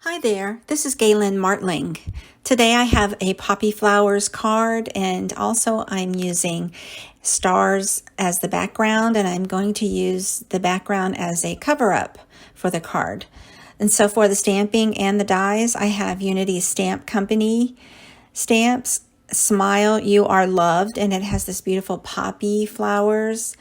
Hi there, this is Galen Martling. Today I have a Poppy Flowers card, and also I'm using stars as the background, and I'm going to use the background as a cover-up for the card. And so for the stamping and the dies, I have Unity Stamp Company stamps. Smile, you are loved, and it has this beautiful poppy flowers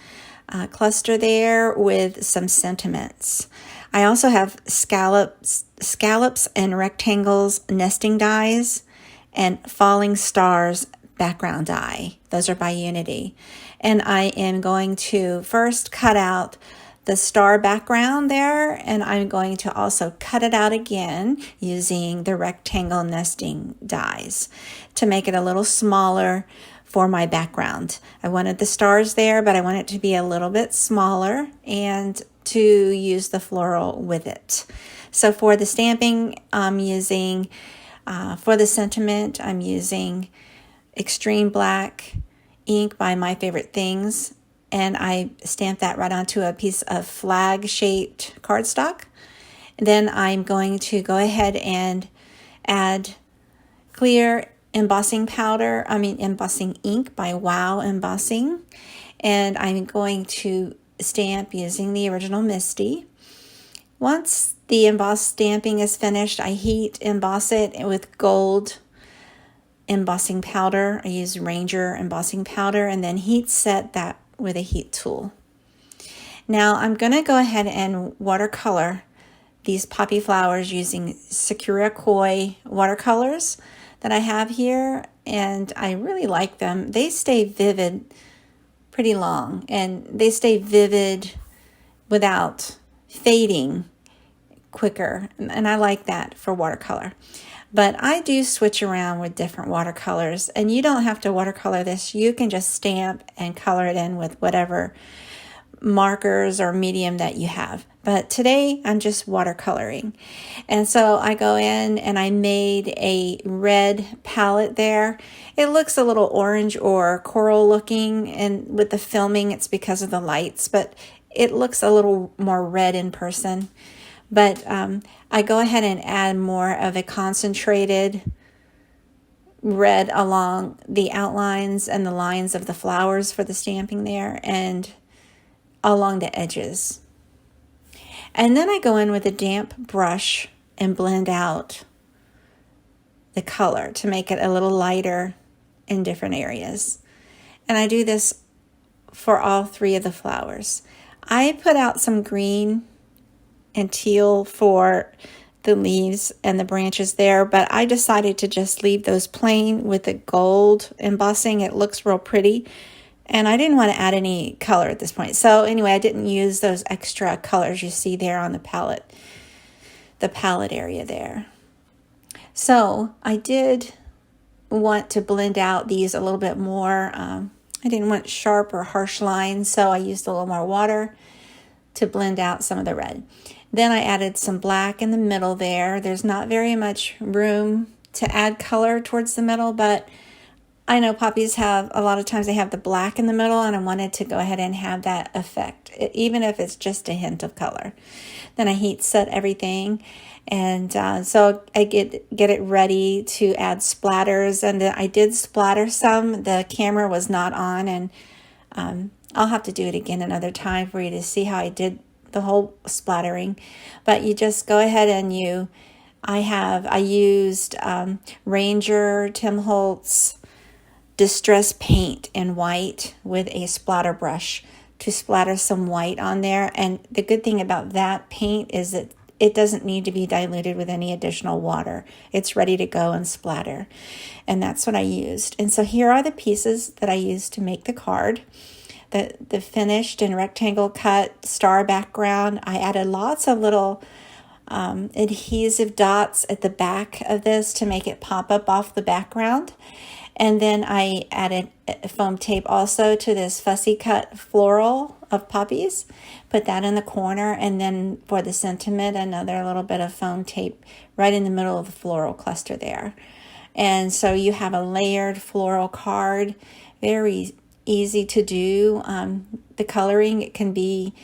cluster there with some sentiments. I also have scallops and rectangles nesting dies and falling stars background die. Those are by Unity. And I am going to first cut out the star background there, and I'm going to also cut it out again using the rectangle nesting dies to make it a little smaller for my background. I wanted the stars there, but I want it to be a little bit smaller and to use the floral with it. So for the stamping, I'm using, for the sentiment, I'm using Extreme Black ink by My Favorite Things, and I stamped that right onto a piece of flag-shaped cardstock. And then I'm going to go ahead and add clear embossing ink by Wow Embossing, and I'm going to stamp using the original Misty. Once the embossed stamping is finished, I heat emboss it with gold embossing powder. I use Ranger embossing powder, and then heat set that with a heat tool. Now I'm going to go ahead and watercolor these poppy flowers using Sakura Koi watercolors that I have here, and I really like them. They stay vivid pretty long, and they stay vivid without fading quicker, and I like that for watercolor. But I do switch around with different watercolors, and you don't have to watercolor this. You can just stamp and color it in with whatever markers or medium that you have. But today I'm just watercoloring. And so I go in and I made a red palette there. It looks a little orange or coral looking, and with the filming it's because of the lights, but it looks a little more red in person. But I go ahead and add more of a concentrated red along the outlines and the lines of the flowers for the stamping there, and along the edges. And then I go in with a damp brush and blend out the color to make it a little lighter in different areas. And I do this for all three of the flowers. I put out some green and teal for the leaves and the branches there, but I decided to just leave those plain with the gold embossing. It looks real pretty, and I didn't want to add any color at this point. So anyway, I didn't use those extra colors you see there on the palette area there. So I did want to blend out these a little bit more. I didn't want sharp or harsh lines, so I used a little more water to blend out some of the red. Then I added some black in the middle there. There's not very much room to add color towards the middle, but I know poppies have, a lot of times they have the black in the middle, and I wanted to go ahead and have that effect, even if it's just a hint of color. Then I heat set everything, and so I get it ready to add splatters, and I did splatter some. The camera was not on, and I'll have to do it again another time for you to see how I did the whole splattering. But you just go ahead and I used Ranger Tim Holtz Distress Paint in white with a splatter brush to splatter some white on there. And the good thing about that paint is that it doesn't need to be diluted with any additional water. It's ready to go and splatter. And that's what I used. And so here are the pieces that I used to make the card. The finished and rectangle cut star background. I added lots of little adhesive dots at the back of this to make it pop up off the background. And then I added foam tape also to this fussy cut floral of poppies. Put that in the corner, and then for the sentiment, another little bit of foam tape right in the middle of the floral cluster there. And so you have a layered floral card, very easy to do. The coloring, it can be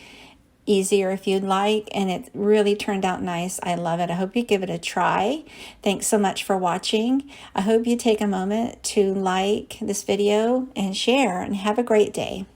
easier if you'd like, and it really turned out nice. I love it. I hope you give it a try. Thanks so much for watching. I hope you take a moment to like this video and share, and have a great day.